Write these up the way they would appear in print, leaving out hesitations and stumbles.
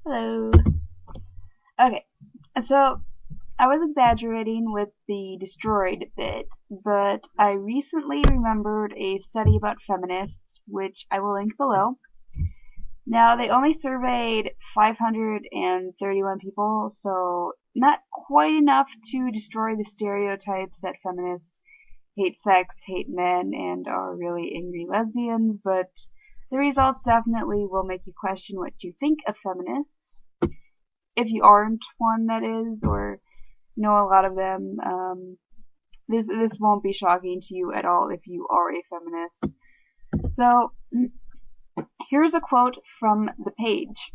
Hello. Okay, so I was exaggerating with the destroyed bit, but I recently remembered a study about feminists, which I will link below. Now, they only surveyed 531 people, so not quite enough to destroy the stereotypes that feminists hate sex, hate men, and are really angry lesbians, but the results definitely will make you question what you think of feminists. If you aren't one, that is, or know a lot of them, this won't be shocking to you at all if you are a feminist. So, here's a quote from the page.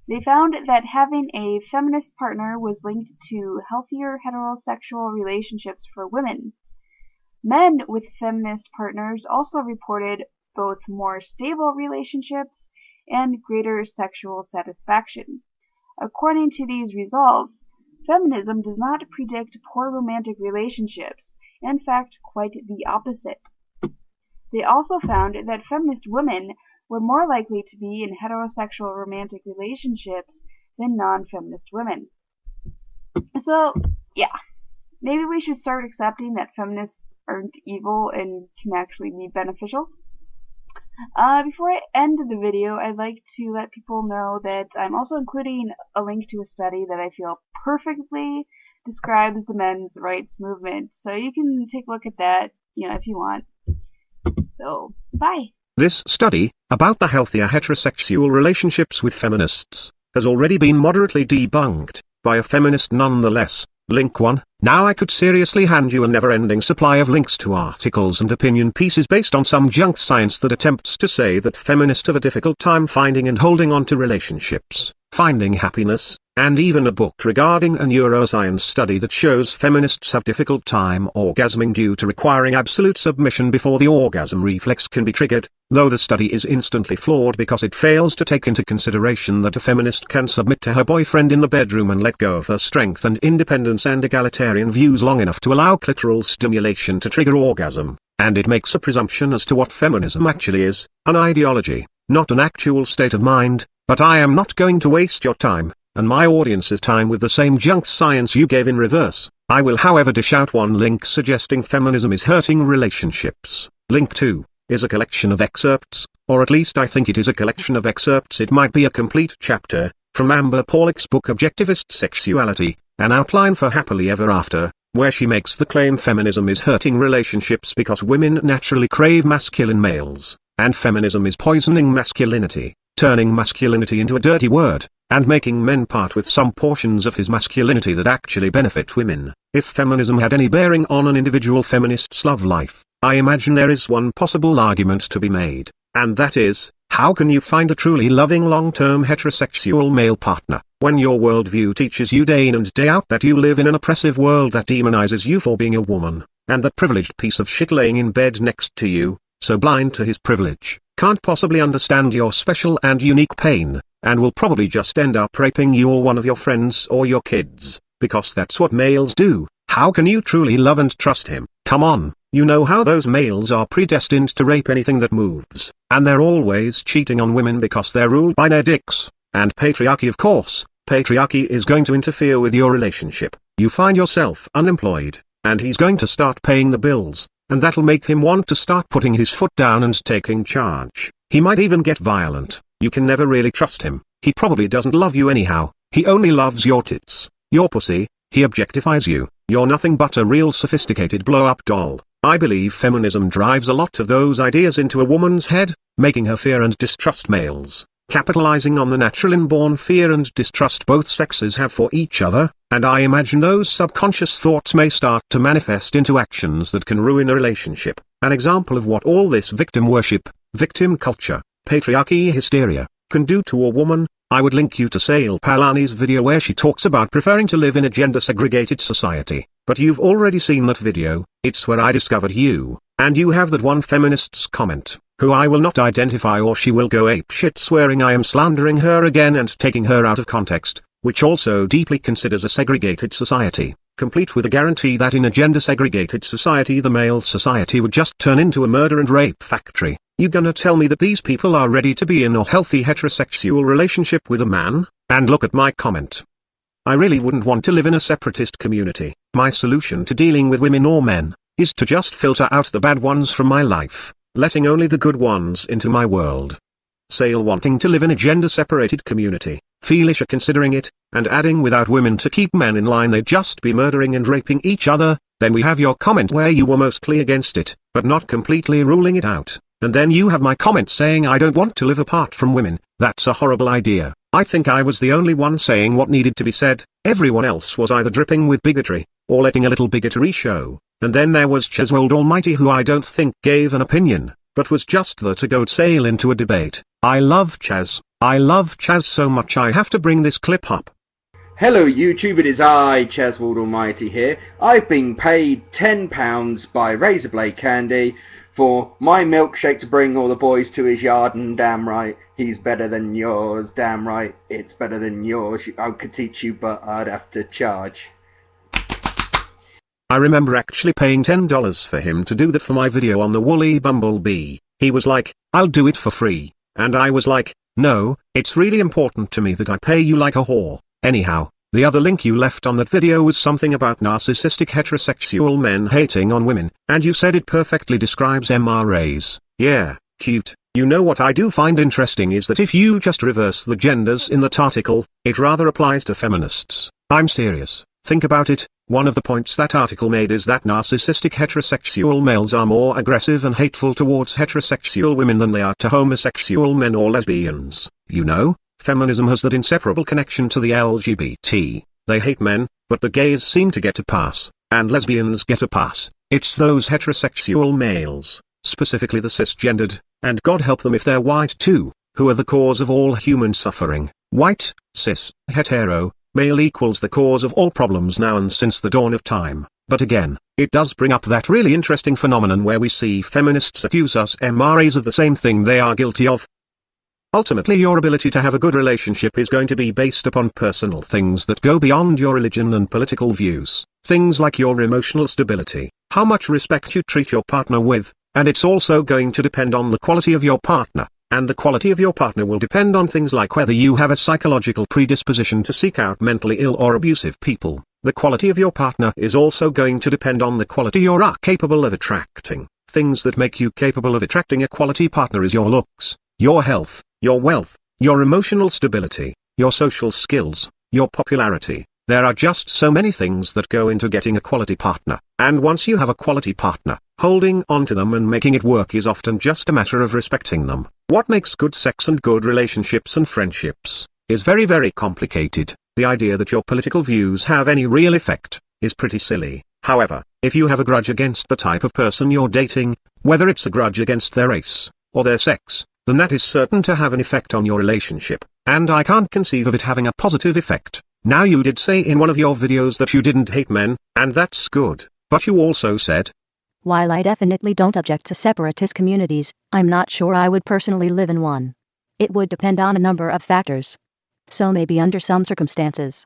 They found that having a feminist partner was linked to healthier heterosexual relationships for women. Men with feminist partners also reported both more stable relationships and greater sexual satisfaction. According to these results, feminism does not predict poor romantic relationships, in fact, quite the opposite. They also found that feminist women were more likely to be in heterosexual romantic relationships than non-feminist women. So, yeah, maybe we should start accepting that feminists aren't evil and can actually be beneficial. Before I end the video, I'd like to let people know that I'm also including a link to a study that I feel perfectly describes the men's rights movement. So you can take a look at that, if you want. So, bye. This study, about the healthier heterosexual relationships with feminists, has already been moderately debunked, by a feminist nonetheless. Link 1. Now I could seriously hand you a never-ending supply of links to articles and opinion pieces based on some junk science that attempts to say that feminists have a difficult time finding and holding on to relationships, finding happiness, and even a book regarding a neuroscience study that shows feminists have difficult time orgasming due to requiring absolute submission before the orgasm reflex can be triggered, though the study is instantly flawed because it fails to take into consideration that a feminist can submit to her boyfriend in the bedroom and let go of her strength and independence and egalitarian views long enough to allow clitoral stimulation to trigger orgasm, and it makes a presumption as to what feminism actually is, an ideology, not an actual state of mind. But I am not going to waste your time, and my audience's time with the same junk science you gave in reverse. I will however dish out one link suggesting feminism is hurting relationships. Link 2 is a collection of excerpts, or at least I think it is a collection of excerpts. It might be a complete chapter, from Amber Paulick's book Objectivist Sexuality, An Outline for Happily Ever After, where she makes the claim feminism is hurting relationships because women naturally crave masculine males, and feminism is poisoning masculinity, turning masculinity into a dirty word, and making men part with some portions of his masculinity that actually benefit women. If feminism had any bearing on an individual feminist's love life, I imagine there is one possible argument to be made, and that is, how can you find a truly loving long-term heterosexual male partner, when your worldview teaches you day in and day out that you live in an oppressive world that demonizes you for being a woman, and that privileged piece of shit laying in bed next to you, so blind to his privilege, can't possibly understand your special and unique pain, and will probably just end up raping you or one of your friends or your kids, because that's what males do. How can you truly love and trust him? Come on, you know how those males are predestined to rape anything that moves, and they're always cheating on women because they're ruled by their dicks, and patriarchy, of course. Patriarchy is going to interfere with your relationship. You find yourself unemployed, and he's going to start paying the bills, and that'll make him want to start putting his foot down and taking charge. He might even get violent. You can never really trust him. He probably doesn't love you anyhow. He only loves your tits, your pussy. He objectifies you. You're nothing but a real sophisticated blow-up doll. I believe feminism drives a lot of those ideas into a woman's head, making her fear and distrust males, capitalizing on the natural inborn fear and distrust both sexes have for each other, and I imagine those subconscious thoughts may start to manifest into actions that can ruin a relationship. An example of what all this victim worship, victim culture, patriarchy hysteria, can do to a woman, I would link you to Sale Palani's video where she talks about preferring to live in a gender-segregated society. But you've already seen that video. It's where I discovered you, and you have that one feminist's comment, who I will not identify or she will go apeshit swearing I am slandering her again and taking her out of context, which also deeply considers a segregated society, complete with a guarantee that in a gender-segregated society the male society would just turn into a murder and rape factory. You gonna tell me that these people are ready to be in a healthy heterosexual relationship with a man? And look at my comment. I really wouldn't want to live in a separatist community. My solution to dealing with women or men is to just filter out the bad ones from my life, letting only the good ones into my world. Sale wanting to live in a gender-separated community, Felicia considering it, and adding without women to keep men in line they'd just be murdering and raping each other. Then we have your comment where you were mostly against it, but not completely ruling it out. And then you have my comment saying I don't want to live apart from women. That's a horrible idea. I think I was the only one saying what needed to be said. Everyone else was either dripping with bigotry, or letting a little bigotry show. And then there was Cheswold Almighty, who I don't think gave an opinion, but was just there to goad Sale into a debate. I love Chaz. I love Chaz so much I have to bring this clip up. Hello YouTube, it is I, Cheswold Almighty here. I've been paid £10 by Razorblade Candy for my milkshake to bring all the boys to his yard, and damn right, he's better than yours. Damn right, it's better than yours. I could teach you, but I'd have to charge. I remember actually paying $10 for him to do that for my video on the woolly bumblebee. He was like, I'll do it for free. And I was like, no, it's really important to me that I pay you like a whore. Anyhow, the other link you left on that video was something about narcissistic heterosexual men hating on women, and you said it perfectly describes MRAs. Yeah, cute. You know what I do find interesting is that if you just reverse the genders in that article, it rather applies to feminists. I'm serious. Think about it. One of the points that article made is that narcissistic heterosexual males are more aggressive and hateful towards heterosexual women than they are to homosexual men or lesbians. You know, feminism has that inseparable connection to the LGBT. They hate men, but the gays seem to get a pass, and lesbians get a pass. It's those heterosexual males, specifically the cisgendered, and God help them if they're white too, who are the cause of all human suffering. White, cis, hetero, male equals the cause of all problems now and since the dawn of time. But again, it does bring up that really interesting phenomenon where we see feminists accuse us MRAs of the same thing they are guilty of. Ultimately, your ability to have a good relationship is going to be based upon personal things that go beyond your religion and political views. Things like your emotional stability, how much respect you treat your partner with, and it's also going to depend on the quality of your partner. And the quality of your partner will depend on things like whether you have a psychological predisposition to seek out mentally ill or abusive people. The quality of your partner is also going to depend on the quality you are capable of attracting. Things that make you capable of attracting a quality partner is your looks, your health, your wealth, your emotional stability, your social skills, your popularity. There are just so many things that go into getting a quality partner. And once you have a quality partner, holding on to them and making it work is often just a matter of respecting them. What makes good sex and good relationships and friendships is very, very complicated. The idea that your political views have any real effect is pretty silly. However, if you have a grudge against the type of person you're dating, whether it's a grudge against their race or their sex, then that is certain to have an effect on your relationship. And I can't conceive of it having a positive effect. Now, you did say in one of your videos that you didn't hate men, and that's good, but you also said, while I definitely don't object to separatist communities, I'm not sure I would personally live in one. It would depend on a number of factors. So maybe under some circumstances.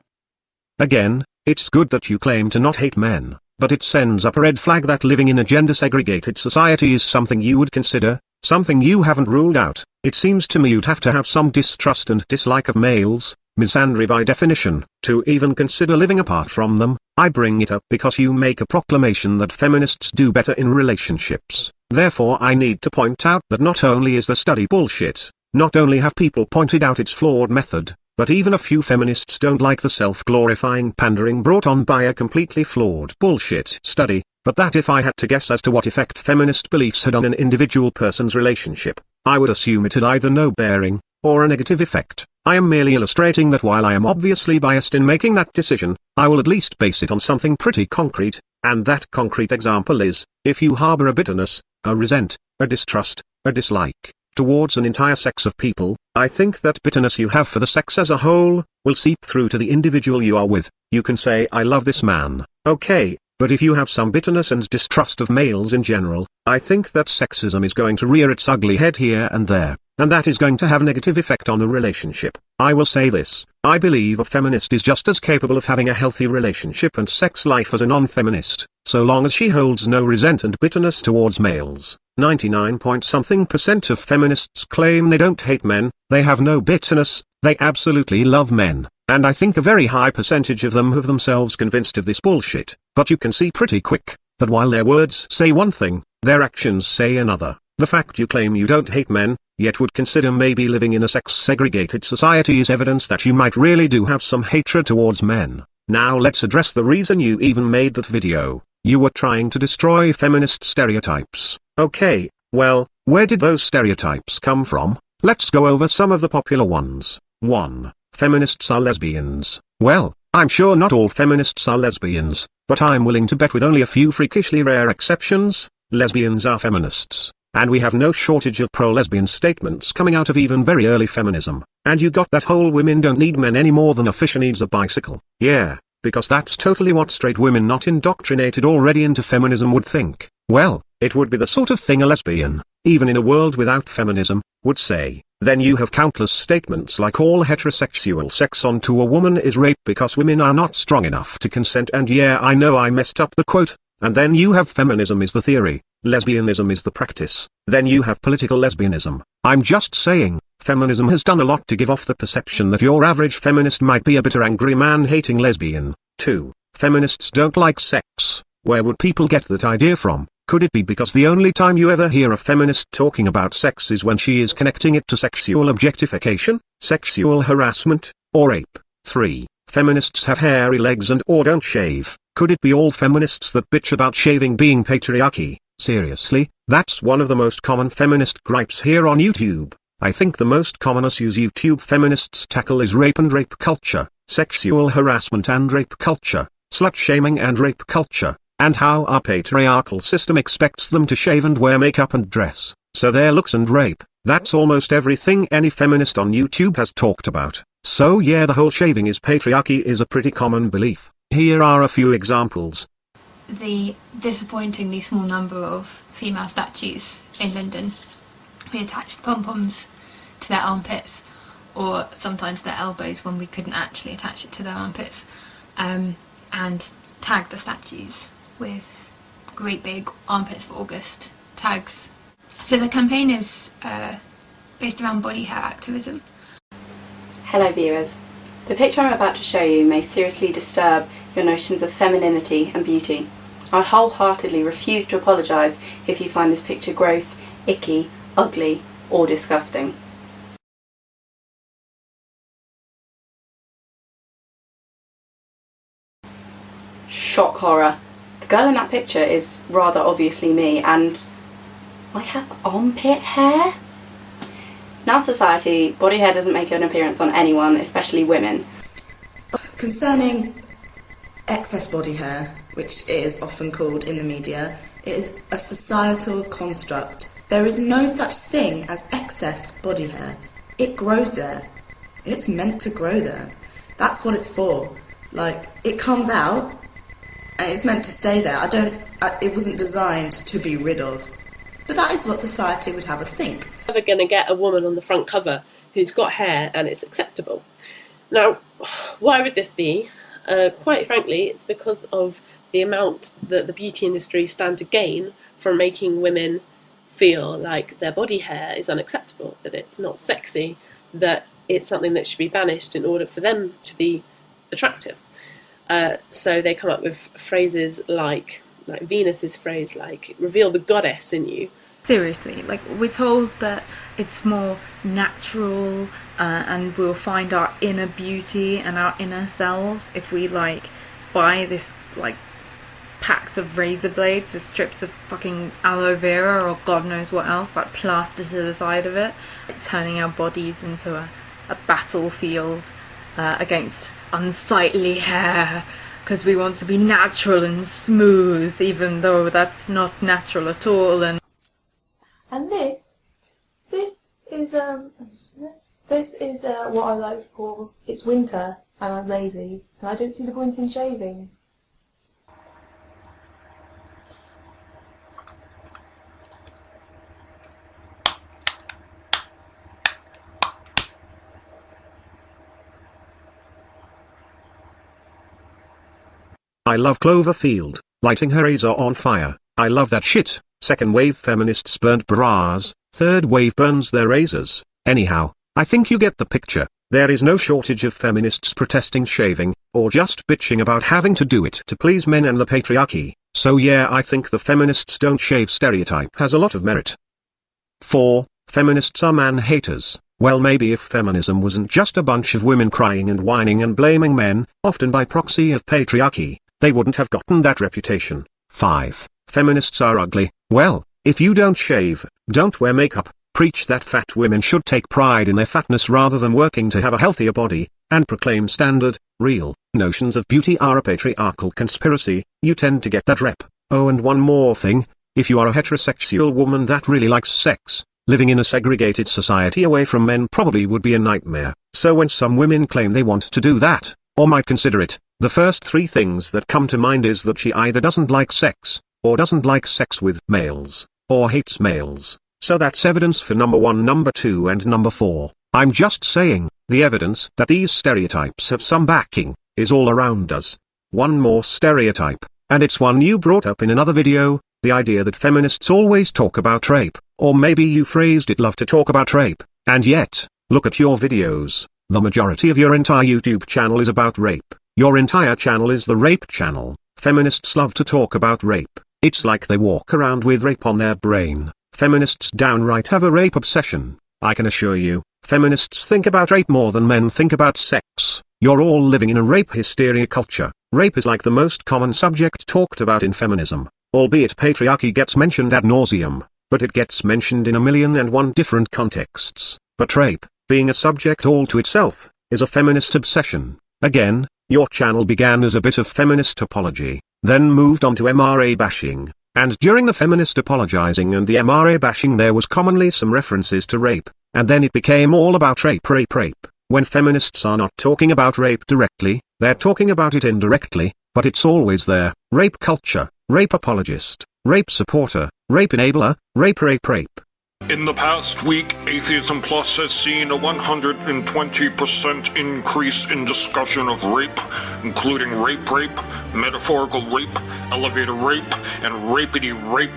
Again, it's good that you claim to not hate men, but it sends up a red flag that living in a gender-segregated society is something you would consider, something you haven't ruled out. It seems to me you'd have to have some distrust and dislike of males, misandry by definition, to even consider living apart from them. I bring it up because you make a proclamation that feminists do better in relationships. Therefore, I need to point out that not only is the study bullshit, not only have people pointed out its flawed method, but even a few feminists don't like the self-glorifying pandering brought on by a completely flawed bullshit study. But that if I had to guess as to what effect feminist beliefs had on an individual person's relationship, I would assume it had either no bearing, or a negative effect. I am merely illustrating that while I am obviously biased in making that decision, I will at least base it on something pretty concrete, and that concrete example is, if you harbor a bitterness, a resent, a distrust, a dislike, towards an entire sex of people, I think that bitterness you have for the sex as a whole, will seep through to the individual you are with. You can say I love this man, okay, but if you have some bitterness and distrust of males in general, I think that sexism is going to rear its ugly head here and there. And that is going to have a negative effect on the relationship. I will say this, I believe a feminist is just as capable of having a healthy relationship and sex life as a non-feminist, so long as she holds no resent and bitterness towards males. 99 point something% of feminists claim they don't hate men, they have no bitterness, they absolutely love men, and I think a very high percentage of them have themselves convinced of this bullshit, but you can see pretty quick, that while their words say one thing, their actions say another. The fact you claim you don't hate men, yet would consider maybe living in a sex-segregated society is evidence that you might really do have some hatred towards men. Now let's address the reason you even made that video. You were trying to destroy feminist stereotypes. Okay, well, where did those stereotypes come from? Let's go over some of the popular ones. 1. Feminists are lesbians. Well, I'm sure not all feminists are lesbians, but I'm willing to bet with only a few freakishly rare exceptions, lesbians are feminists. And we have no shortage of pro-lesbian statements coming out of even very early feminism. And you got that whole women don't need men any more than a fish needs a bicycle. Yeah, because that's totally what straight women not indoctrinated already into feminism would think. Well, it would be the sort of thing a lesbian, even in a world without feminism, would say. Then you have countless statements like all heterosexual sex onto a woman is rape because women are not strong enough to consent, and yeah, I know I messed up the quote. And then you have feminism is the theory, lesbianism is the practice. Then you have political lesbianism. I'm just saying, feminism has done a lot to give off the perception that your average feminist might be a bitter angry man-hating lesbian. 2. Feminists don't like sex. Where would people get that idea from? Could it be because the only time you ever hear a feminist talking about sex is when she is connecting it to sexual objectification, sexual harassment, or rape? 3. Feminists have hairy legs and or don't shave. Could it be all feminists that bitch about shaving being patriarchy? Seriously, that's one of the most common feminist gripes here on YouTube. I think the most common issues YouTube feminists tackle is rape and rape culture, sexual harassment and rape culture, slut-shaming and rape culture, and how our patriarchal system expects them to shave and wear makeup and dress, so their looks and rape. That's almost everything any feminist on YouTube has talked about. So yeah, the whole shaving is patriarchy is a pretty common belief. Here are a few examples. The disappointingly small number of female statues in London who attached pom-poms to their armpits, or sometimes their elbows when we couldn't actually attach it to their armpits, and tagged the statues with great big armpits for August tags. So the campaign is based around body hair activism. Hello viewers. The picture I'm about to show you may seriously disturb your notions of femininity and beauty. I wholeheartedly refuse to apologise if you find this picture gross, icky, ugly, or disgusting. Shock horror. The girl in that picture is rather obviously me, and I have armpit hair? In our society, body hair doesn't make an appearance on anyone, especially women. Concerning excess body hair, which it is often called in the media, it is a societal construct. There is no such thing as excess body hair. It grows there. It's meant to grow there. That's what it's for. Like, it comes out and it's meant to stay there. It wasn't designed to be rid of. But that is what society would have us think. Never going to get a woman on the front cover who's got hair and it's acceptable. Now, why would this be? Quite frankly, it's because of the amount that the beauty industry stand to gain from making women feel like their body hair is unacceptable, that it's not sexy, that it's something that should be banished in order for them to be attractive. So they come up with phrases like Venus's phrase, like, reveal the goddess in you. Seriously, like, we're told that it's more natural and we'll find our inner beauty and our inner selves if we, like, buy this, like, packs of razor blades with strips of fucking aloe vera or God knows what else, like, plastered to the side of it, like, turning our bodies into a battlefield against unsightly hair, because we want to be natural and smooth, even though that's not natural at all. And this is what I like for. It's winter and I'm lazy and I don't see the point in shaving. I love Cloverfield, lighting her razor on fire. I love that shit. second wave feminists burnt bras, third wave burns their razors. Anyhow, I think you get the picture. There is no shortage of feminists protesting shaving, or just bitching about having to do it to please men and the patriarchy. So yeah, I think the feminists don't shave stereotype has a lot of merit. 4. Feminists are man haters. Well, maybe if feminism wasn't just a bunch of women crying and whining and blaming men, often by proxy of patriarchy, they wouldn't have gotten that reputation. 5. Feminists are ugly. Well, if you don't shave, don't wear makeup, preach that fat women should take pride in their fatness rather than working to have a healthier body, and proclaim standard, real, notions of beauty are a patriarchal conspiracy, you tend to get that rep. Oh, and one more thing, if you are a heterosexual woman that really likes sex, living in a segregated society away from men probably would be a nightmare. So when some women claim they want to do that, or might consider it, the first 3 things that come to mind is that she either doesn't like sex, or doesn't like sex with males, or hates males. So that's evidence for number 1, number 2 and number 4. I'm just saying, the evidence that these stereotypes have some backing, is all around us. One more stereotype, and it's one you brought up in another video, the idea that feminists always talk about rape, or maybe you phrased it love to talk about rape, and yet, look at your videos, the majority of your entire YouTube channel is about rape. Your entire channel is the rape channel. Feminists love to talk about rape, it's like they walk around with rape on their brain. Feminists downright have a rape obsession. I can assure you, feminists think about rape more than men think about sex. You're all living in a rape hysteria culture. Rape is like the most common subject talked about in feminism, albeit patriarchy gets mentioned ad nauseum, but it gets mentioned in 1,001 different contexts. But rape, being a subject all to itself, is a feminist obsession. Again, your channel began as a bit of feminist apology, then moved on to MRA bashing. And during the feminist apologizing and the MRA bashing there was commonly some references to rape, and then it became all about rape. When feminists are not talking about rape directly, they're talking about it indirectly, but it's always there. Rape culture, rape apologist, rape supporter, rape enabler, rape. In the past week, Atheism Plus has seen a 120% increase in discussion of rape, including rape, metaphorical rape, elevator rape, and rapity rape.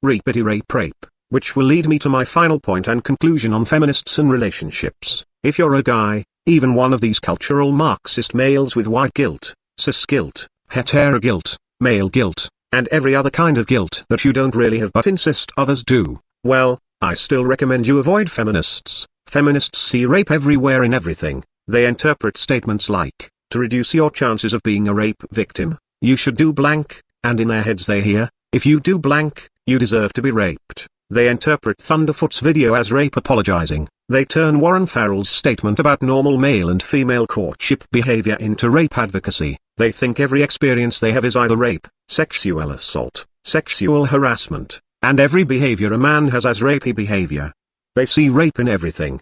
Rapity rape, which will lead me to my final point and conclusion on feminists and relationships. If you're a guy, even one of these cultural Marxist males with white guilt, cis guilt, hetero guilt, male guilt, and every other kind of guilt that you don't really have but insist others do, well, I still recommend you avoid feminists. Feminists see rape everywhere in everything. They interpret statements like, to reduce your chances of being a rape victim, you should do blank, and in their heads they hear, if you do blank, you deserve to be raped. They interpret Thunderfoot's video as rape apologizing. They turn Warren Farrell's statement about normal male and female courtship behavior into rape advocacy. They think every experience they have is either rape, sexual assault, sexual harassment, and every behavior a man has as rapey behavior. They see rape in everything.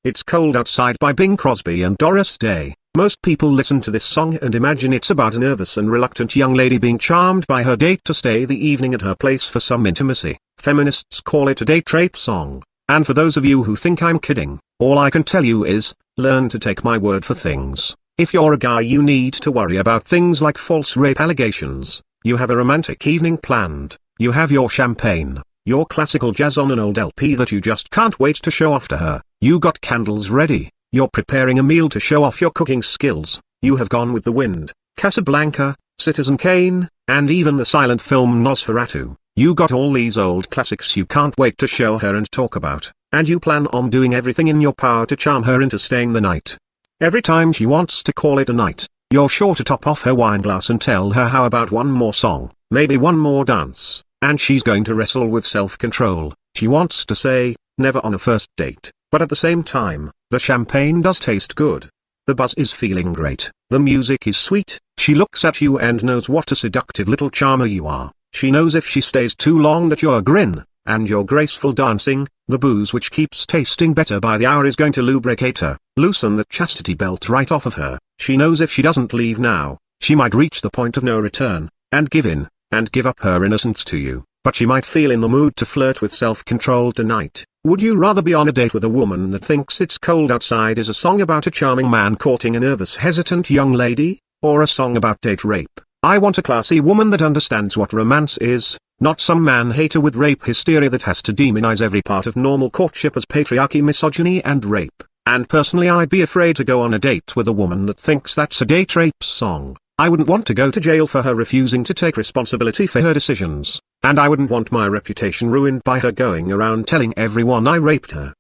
It's Cold Outside by Bing Crosby and Doris Day. Most people listen to this song and imagine it's about a nervous and reluctant young lady being charmed by her date to stay the evening at her place for some intimacy. Feminists call it a date rape song. And for those of you who think I'm kidding, all I can tell you is, learn to take my word for things. If you're a guy you need to worry about things like false rape allegations, you have a romantic evening planned. You have your champagne, your classical jazz on an old LP that you just can't wait to show off to her, you got candles ready, you're preparing a meal to show off your cooking skills, you have Gone with the Wind, Casablanca, Citizen Kane, and even the silent film Nosferatu. You got all these old classics you can't wait to show her and talk about, and you plan on doing everything in your power to charm her into staying the night. Every time she wants to call it a night, you're sure to top off her wine glass and tell her how about one more song, maybe one more dance. And she's going to wrestle with self-control. She wants to say, never on a first date, but at the same time, the champagne does taste good. The buzz is feeling great, the music is sweet, she looks at you and knows what a seductive little charmer you are. She knows if she stays too long that you're a grin, and your graceful dancing, the booze which keeps tasting better by the hour is going to lubricate her, loosen the chastity belt right off of her. She knows if she doesn't leave now, she might reach the point of no return, and give in, and give up her innocence to you, but she might feel in the mood to flirt with self-control tonight. Would you rather be on a date with a woman that thinks It's Cold Outside is a song about a charming man courting a nervous hesitant young lady, or a song about date rape? I want a classy woman that understands what romance is, not some man-hater with rape hysteria that has to demonize every part of normal courtship as patriarchy, misogyny and rape. And personally I'd be afraid to go on a date with a woman that thinks that's a date rape song. I wouldn't want to go to jail for her refusing to take responsibility for her decisions, and I wouldn't want my reputation ruined by her going around telling everyone I raped her.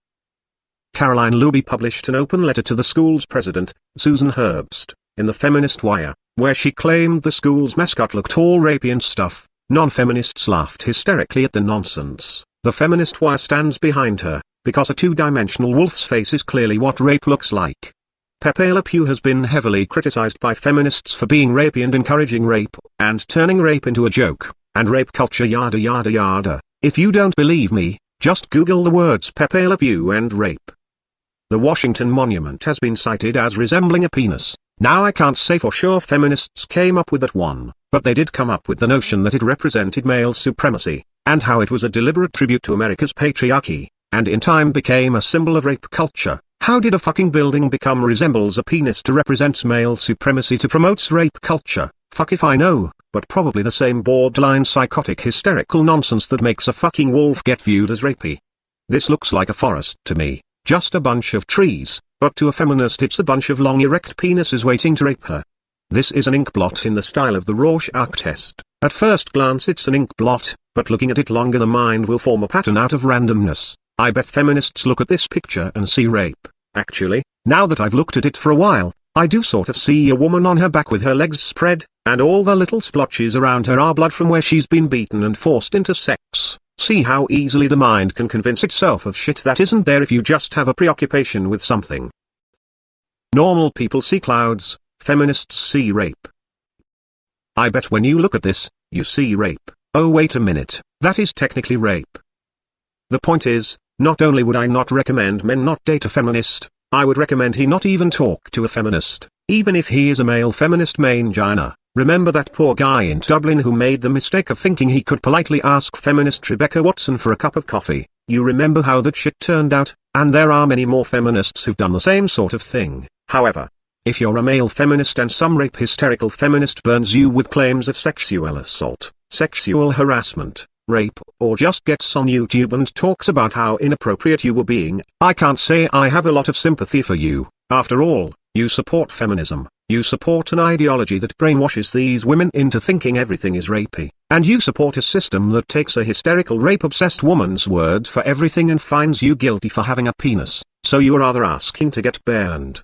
Caroline Luby published an open letter to the school's president, Susan Herbst, in the Feminist Wire, where she claimed the school's mascot looked all rapey and stuff. Non-feminists laughed hysterically at the nonsense. The Feminist Wire stands behind her, because a two-dimensional wolf's face is clearly what rape looks like. Pepe Le Pew has been heavily criticized by feminists for being rapey and encouraging rape, and turning rape into a joke, and rape culture yada yada yada. If you don't believe me, just Google the words Pepe Le Pew and rape. The Washington Monument has been cited as resembling a penis. Now I can't say for sure feminists came up with that one, but they did come up with the notion that it represented male supremacy, and how it was a deliberate tribute to America's patriarchy, and in time became a symbol of rape culture. How did a fucking building become resembles a penis to represents male supremacy to promotes rape culture? Fuck if I know, but probably the same borderline psychotic hysterical nonsense that makes a fucking wolf get viewed as rapey. This looks like a forest to me, just a bunch of trees, but to a feminist it's a bunch of long erect penises waiting to rape her. This is an ink blot in the style of the Rorschach test. At first glance it's an ink blot, but looking at it longer the mind will form a pattern out of randomness. I bet feminists look at this picture and see rape. Actually, now that I've looked at it for a while, I do sort of see a woman on her back with her legs spread, and all the little splotches around her are blood from where she's been beaten and forced into sex. See how easily the mind can convince itself of shit that isn't there if you just have a preoccupation with something. Normal people see clouds, feminists see rape. I bet when you look at this, you see rape. Oh wait a minute, that is technically rape. The point is, not only would I not recommend men not date a feminist, I would recommend he not even talk to a feminist, even if he is a male feminist mangina. Remember that poor guy in Dublin who made the mistake of thinking he could politely ask feminist Rebecca Watson for a cup of coffee. You remember how that shit turned out, and there are many more feminists who've done the same sort of thing. However, if you're a male feminist and some rape hysterical feminist burns you with claims of sexual assault, sexual harassment, rape, or just gets on YouTube and talks about how inappropriate you were being, I can't say I have a lot of sympathy for you. After all, you support feminism, you support an ideology that brainwashes these women into thinking everything is rapey, and you support a system that takes a hysterical rape-obsessed woman's word for everything and finds you guilty for having a penis, so you are rather asking to get banned.